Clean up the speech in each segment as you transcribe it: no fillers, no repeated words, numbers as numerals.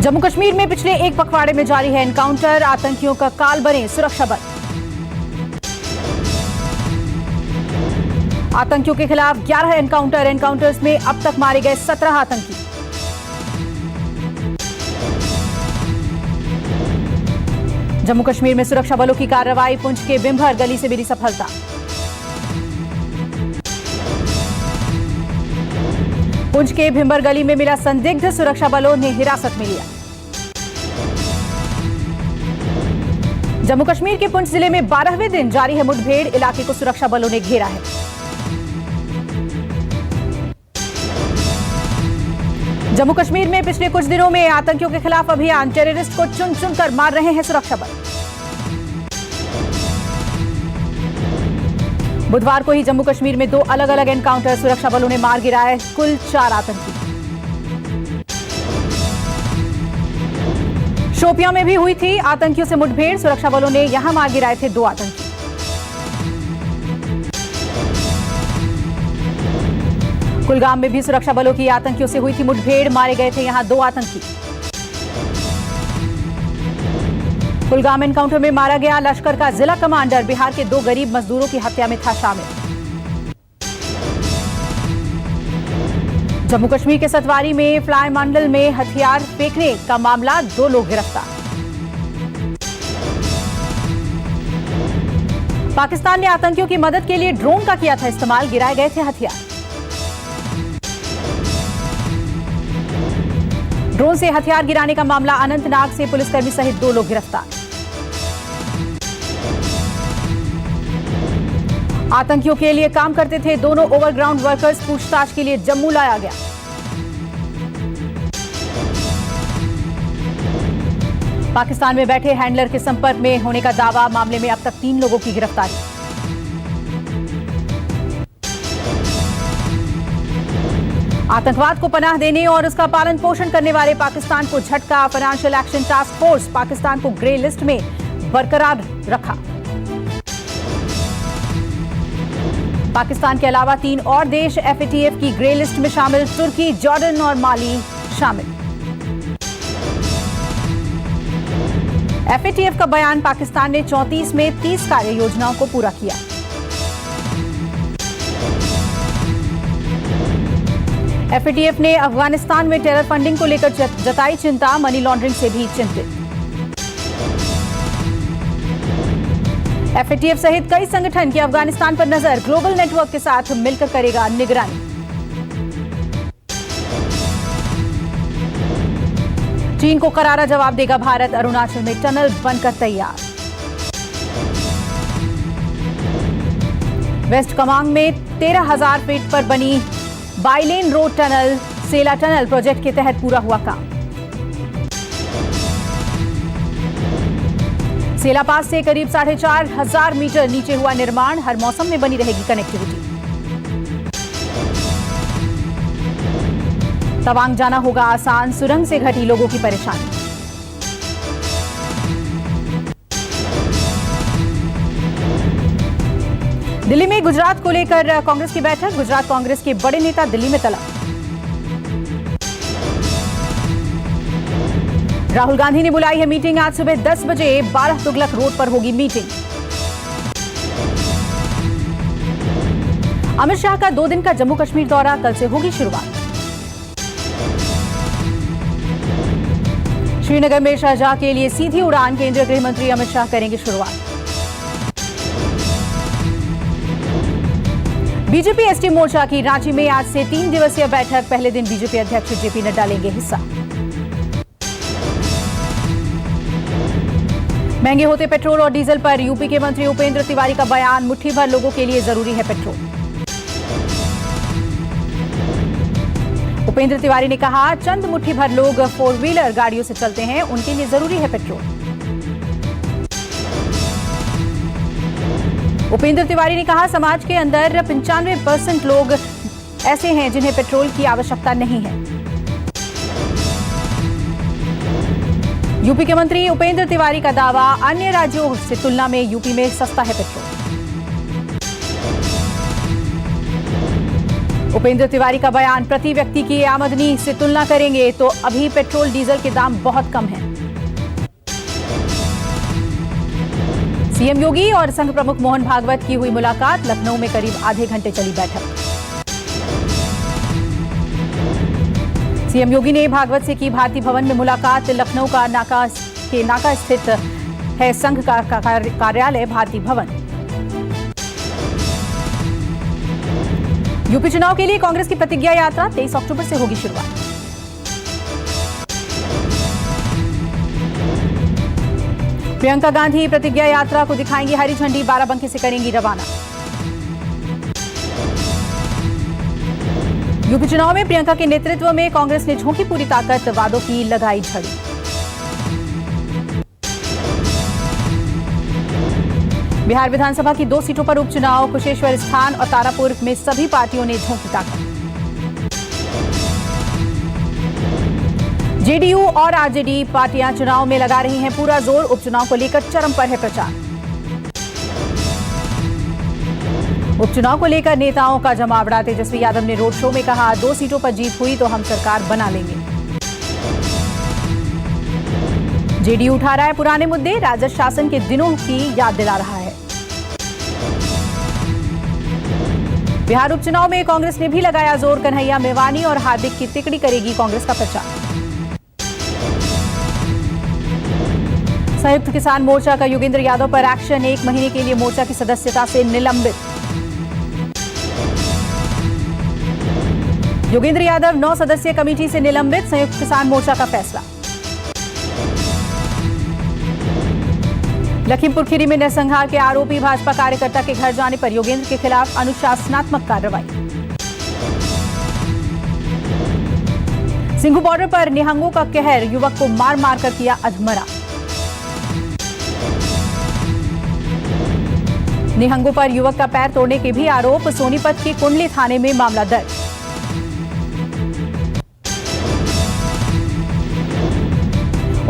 जम्मू कश्मीर में पिछले एक पखवाड़े में जारी है एनकाउंटर, आतंकियों का काल बने सुरक्षा बल। आतंकियों के खिलाफ 11 एनकाउंटर्स में अब तक मारे गए 17 आतंकी। जम्मू कश्मीर में सुरक्षा बलों की कार्रवाई, पुंछ के बिम्भर गली से मिली सफलता। पुंछ के भिंबर गली में मिला संदिग्ध, सुरक्षा बलों ने हिरासत में लिया। जम्मू कश्मीर के पुंछ जिले में 12वें दिन जारी है मुठभेड़, इलाके को सुरक्षा बलों ने घेरा है। जम्मू कश्मीर में पिछले कुछ दिनों में आतंकियों के खिलाफ अभियान, टेररिस्ट को चुन चुनकर मार रहे हैं सुरक्षा बल। बुधवार को ही जम्मू कश्मीर में 2 अलग अलग एनकाउंटर, सुरक्षा बलों ने मार गिराए कुल 4 आतंकी। शोपियां में भी हुई थी आतंकियों से मुठभेड़, सुरक्षा बलों ने यहां मार गिराए थे 2 आतंकी। कुलगाम में भी सुरक्षा बलों की आतंकियों से हुई थी मुठभेड़, मारे गए थे यहां 2 आतंकी। कुलगाम एनकाउंटर में मारा गया लश्कर का जिला कमांडर, बिहार के 2 गरीब मजदूरों की हत्या में था शामिल। जम्मू कश्मीर के सतवारी में फ्लाई मंडल में हथियार फेंकने का मामला, 2 लोग गिरफ्तार। पाकिस्तान ने आतंकियों की मदद के लिए ड्रोन का किया था इस्तेमाल, गिराए गए थे हथियार। ड्रोन से हथियार गिराने का मामला, अनंतनाग से पुलिसकर्मी सहित 2 लोग गिरफ्तार। आतंकियों के लिए काम करते थे दोनों ओवरग्राउंड वर्कर्स, पूछताछ के लिए जम्मू लाया गया। पाकिस्तान में बैठे हैंडलर के संपर्क में होने का दावा, मामले में अब तक 3 लोगों की गिरफ्तारी। आतंकवाद को पनाह देने और उसका पालन पोषण करने वाले पाकिस्तान को झटका, financial action task force Pakistan को ग्रे लिस्ट में बरकरार रखा। पाकिस्तान के अलावा 3 और देश FATF की ग्रे लिस्ट में शामिल, तुर्की, जॉर्डन और माली शामिल। FATF का बयान, पाकिस्तान ने 34 में 30 कार्य योजनाओं को पूरा किया। FATF ने अफगानिस्तान में टेरर फंडिंग को लेकर जताई चिंता, मनी लॉन्ड्रिंग से भी चिंतित। FATF सहित कई संगठन की अफगानिस्तान पर नजर, ग्लोबल नेटवर्क के साथ मिलकर करेगा निगरानी। चीन को करारा जवाब देगा भारत, अरुणाचल में टनल बनकर तैयार। वेस्ट कामेंग में 13,000 फीट पर बनी बाइलेन रोड टनल, सेला टनल प्रोजेक्ट के तहत पूरा हुआ काम। सेला पास से करीब 4,500 मीटर नीचे हुआ निर्माण, हर मौसम में बनी रहेगी कनेक्टिविटी। तवांग जाना होगा आसान, सुरंग से घटी लोगों की परेशानी। दिल्ली में गुजरात को लेकर कांग्रेस की बैठक, गुजरात कांग्रेस के बड़े नेता दिल्ली में तलब। राहुल गांधी ने बुलाई है मीटिंग, आज सुबह 10 बजे 12 तुगलक रोड पर होगी मीटिंग। अमित शाह का 2 दिन का जम्मू कश्मीर दौरा, कल से होगी शुरुआत। श्रीनगर में शाहजहां के लिए सीधी उड़ान, केंद्रीय गृह मंत्री अमित शाह करेंगे शुरुआत। बीजेपी एसटी मोर्चा की रांची में आज से 3 दिवसीय बैठक, पहले दिन बीजेपी अध्यक्ष जेपी नड्डा लेंगे हिस्सा। महंगे होते पेट्रोल और डीजल पर यूपी के मंत्री उपेंद्र तिवारी का बयान, मुट्ठी भर लोगों के लिए जरूरी है पेट्रोल। उपेंद्र तिवारी ने कहा, चंद मुट्ठी भर लोग 4 व्हीलर गाड़ियों से चलते हैं, उनके लिए जरूरी है पेट्रोल। उपेंद्र तिवारी ने कहा, समाज के अंदर 95% लोग ऐसे हैं जिन्हें पेट्रोल की आवश्यकता नहीं है। यूपी के मंत्री उपेंद्र तिवारी का दावा, अन्य राज्यों से तुलना में यूपी में सस्ता है पेट्रोल। उपेंद्र तिवारी का बयान, प्रति व्यक्ति की आमदनी से तुलना करेंगे तो अभी पेट्रोल डीजल के दाम बहुत कम हैं। सीएम योगी और संघ प्रमुख मोहन भागवत की हुई मुलाकात, लखनऊ में करीब आधे घंटे चली बैठक। सीएम योगी ने भागवत से की भारती भवन में मुलाकात, लखनऊ का नाका स्थित है संघ का कार्यालय भारती भवन। यूपी चुनाव के लिए कांग्रेस की प्रतिज्ञा यात्रा 23 अक्टूबर से होगी शुरुआत। प्रियंका गांधी प्रतिज्ञा यात्रा को दिखाएंगी हरी झंडी, बाराबंकी से करेंगी रवाना। यूपी चुनाव में प्रियंका के नेतृत्व में कांग्रेस ने झोंकी पूरी ताकत, वादों की लगाई झड़ी। बिहार विधानसभा की 2 सीटों पर उपचुनाव, कुशेश्वर स्थान और तारापुर में सभी पार्टियों ने झोंकी ताकत। जेडीयू और आरजेडी पार्टियां चुनाव में लगा रही हैं पूरा जोर, उपचुनाव को लेकर चरम पर है प्रचार। उपचुनाव को लेकर नेताओं का जमावड़ा, तेजस्वी यादव ने रोड शो में कहा, 2 सीटों पर जीत हुई तो हम सरकार बना लेंगे। जेडीयू उठा रहा है पुराने मुद्दे, राजद शासन के दिनों की याद दिला रहा है। बिहार उपचुनाव में कांग्रेस ने भी लगाया जोर, कन्हैया मेवानी और हार्दिक की तिकड़ी करेगी कांग्रेस का प्रचार। संयुक्त किसान मोर्चा का योगेंद्र यादव पर एक्शन, 1 महीने के लिए मोर्चा की सदस्यता से निलंबित। योगेंद्र यादव 9 सदस्यीय कमेटी से निलंबित, संयुक्त किसान मोर्चा का फैसला। लखीमपुर खीरी में नरसंहार के आरोपी भाजपा कार्यकर्ता के घर जाने पर योगेंद्र के खिलाफ अनुशासनात्मक कार्रवाई। सिंघू बॉर्डर पर निहंगों का कहर, युवक को मार मार कर किया अधमरा। निहंगों पर युवक का पैर तोड़ने के भी आरोप, सोनीपत के कुंडली थाने में मामला दर्ज।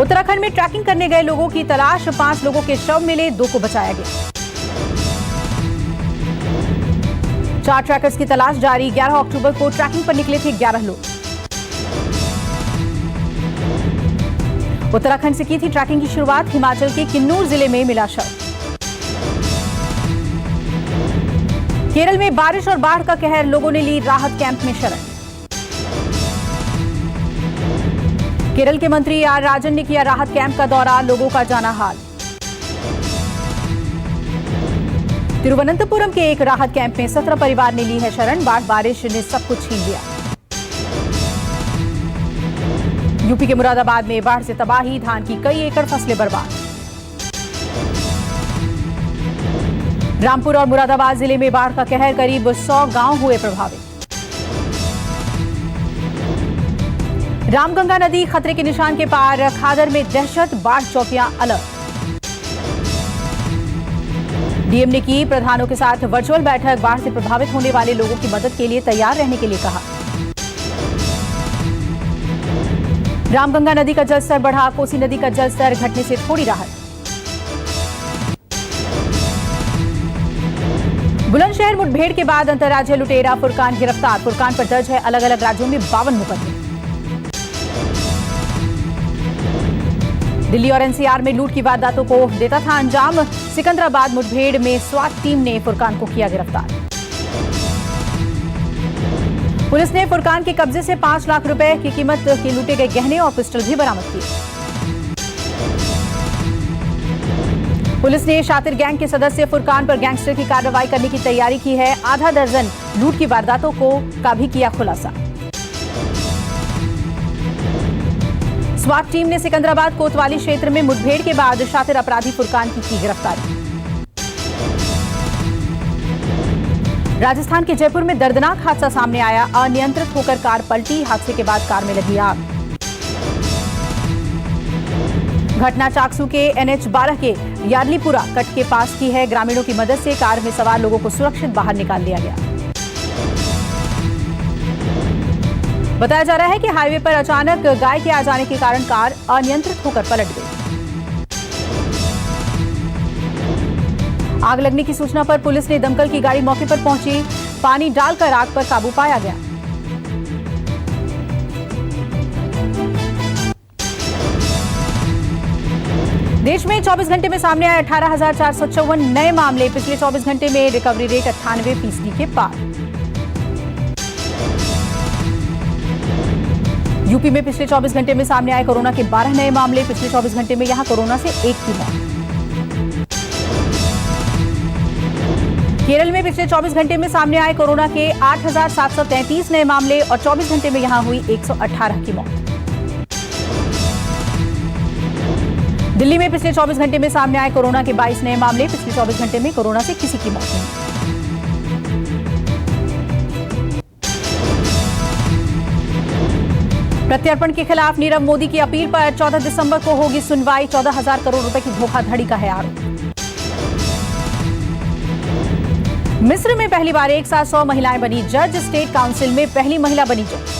उत्तराखंड में ट्रैकिंग करने गए लोगों की तलाश, 5 लोगों के शव मिले, 2 को बचाया गया। 4 ट्रैकर्स की तलाश जारी, 11 अक्टूबर को ट्रैकिंग पर निकले थे 11 लोग। उत्तराखंड से की थी ट्रैकिंग की शुरुआत, हिमाचल के किन्नौर जिले में मिला शव। केरल में बारिश और बाढ़ का कहर, लोगों ने ली राहत कैंप में शरण। केरल के मंत्री आर राजन ने किया राहत कैंप का दौरा, लोगों का जाना हाल। तिरुवनंतपुरम के एक राहत कैंप में 17 परिवार ने ली है शरण, बाढ़ बारिश ने सब कुछ छीन लिया। यूपी के मुरादाबाद में बाढ़ से तबाही, धान की कई एकड़ फसलें बर्बाद। रामपुर और मुरादाबाद जिले में बाढ़ का कहर, करीब 100 गांव हुए प्रभावित। रामगंगा नदी खतरे के निशान के पार, खादर में दहशत, बाढ़ चौकियां अलर्ट। डीएम ने की प्रधानों के साथ वर्चुअल बैठक, बाढ़ से प्रभावित होने वाले लोगों की मदद के लिए तैयार रहने के लिए कहा। रामगंगा नदी का जलस्तर बढ़ा, कोसी नदी का जलस्तर घटने से थोड़ी राहत। बुलंदशहर मुठभेड़ के बाद अंतर्राज्यीय लुटेरा फुरकान गिरफ्तार, फुरकान पर दर्ज है अलग अलग राज्यों में 52 मुकदमे। दिल्ली और एनसीआर में लूट की वारदातों को देता था अंजाम, सिकंदराबाद मुठभेड़ में स्वात टीम ने फुरकान को किया गिरफ्तार। पुलिस ने फुरकान के कब्जे से 5 लाख रुपए की कीमत के लूटे गए गहने और पिस्टल भी बरामद किए। पुलिस ने शातिर गैंग के सदस्य फुरकान पर गैंगस्टर की कार्रवाई करने की तैयारी की है, आधा दर्जन लूट की वारदातों का भी किया खुलासा। स्वात टीम ने सिकंदराबाद कोतवाली क्षेत्र में मुठभेड़ के बाद शातिर अपराधी फुरकान की गिरफ्तारी। राजस्थान के जयपुर में दर्दनाक हादसा सामने आया, अनियंत्रित होकर कार पलटी, हादसे के बाद कार में लगी आग। घटना चाकसू के NH-12 के यार्लीपुरा कट के पास की है, ग्रामीणों की मदद से कार में सवार लोगों को सुरक्षित बाहर निकाल लिया गया। बताया जा रहा है कि हाईवे पर अचानक गाय के आ जाने के कारण कार अनियंत्रित होकर पलट गई। आग लगने की सूचना पर पुलिस ने दमकल की गाड़ी मौके पर पहुंची, पानी डालकर आग पर काबू पाया गया। देश में 24 घंटे में सामने आए 18,454 नए मामले। पिछले 24 घंटे में रिकवरी रेट 98% के पार। यूपी में पिछले 24 घंटे में सामने आए कोरोना के 12 नए मामले। पिछले 24 घंटे में यहां कोरोना से 1 की मौत। केरल में पिछले 24 घंटे में सामने आए कोरोना के 8,733 नए मामले और 24 घंटे में यहां हुई 118 की मौत। दिल्ली में पिछले 24 घंटे में सामने आए कोरोना के 22 नए मामले। पिछले 24 घंटे में कोरोना से किसी की मौत नहीं। प्रत्यर्पण के खिलाफ नीरव मोदी की अपील पर 14 दिसंबर को होगी सुनवाई। 14,000 करोड़ रुपए की धोखाधड़ी का है आरोप। मिस्र में पहली बार एक साथ 100 महिलाएं बनी जज। स्टेट काउंसिल में पहली महिला बनी जज।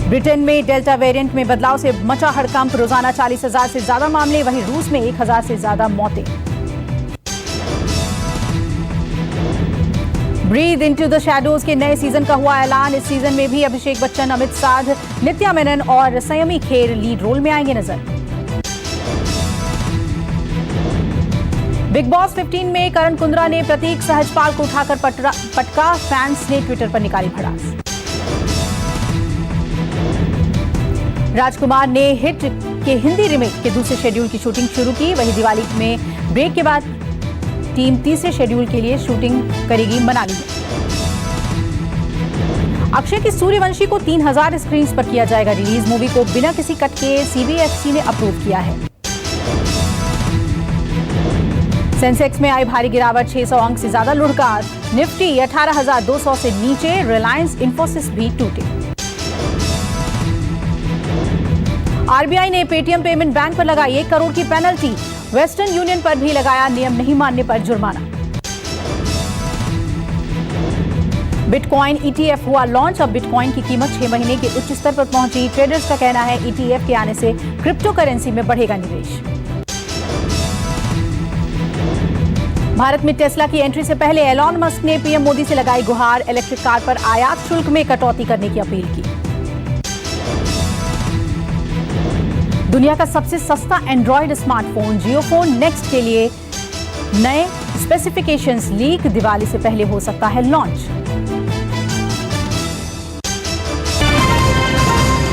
ब्रिटेन में डेल्टा वेरिएंट में बदलाव से मचा हड़कंप। रोजाना 40,000 से ज्यादा मामले। वहीं रूस में 1,000 से ज्यादा मौतें। ब्रीथ इनटू द शैडोज के नए सीजन का हुआ ऐलान। इस सीजन में भी अभिषेक बच्चन, अमित साध, नित्या मेनन और संयमी खेर लीड रोल में आएंगे नजर। बिग बॉस 15 में करण कुंद्रा ने प्रतीक सहजपाल को उठाकर पटका। फैंस ने ट्विटर पर निकाली भड़ास। राजकुमार ने हिट के हिंदी रीमेक के दूसरे शेड्यूल की शूटिंग शुरू की। वहीं दिवाली में ब्रेक के बाद टीम तीसरे शेड्यूल के लिए शूटिंग करेगी मनाली में। अक्षय की सूर्यवंशी को 3,000 स्क्रीन्स पर किया जाएगा रिलीज। मूवी को बिना किसी कट के सीबीएफसी ने अप्रूव किया है। सेंसेक्स में आई भारी गिरावट। 600 अंक से ज्यादा लुढ़कार। निफ्टी 18,200 से नीचे। रिलायंस इंफोसिस भी टूटे। आरबीआई ने पेटीएम पेमेंट बैंक पर लगाई 1 करोड़ की पेनल्टी। वेस्टर्न यूनियन पर भी लगाया नियम नहीं मानने पर जुर्माना। बिटकॉइन ईटीएफ हुआ लॉन्च। अब बिटकॉइन की कीमत 6 महीने के उच्च स्तर पर पहुंची। ट्रेडर्स का कहना है ईटीएफ के आने से क्रिप्टो करेंसी में बढ़ेगा निवेश। भारत में टेस्ला की एंट्री से पहले एलॉन मस्क ने पीएम मोदी से लगाई गुहार। इलेक्ट्रिक कार पर आयात शुल्क में कटौती करने की अपील की। दुनिया का सबसे सस्ता एंड्रॉयड स्मार्टफोन जियोफोन नेक्स्ट के लिए नए स्पेसिफिकेशंस लीक। दिवाली से पहले हो सकता है लॉन्च।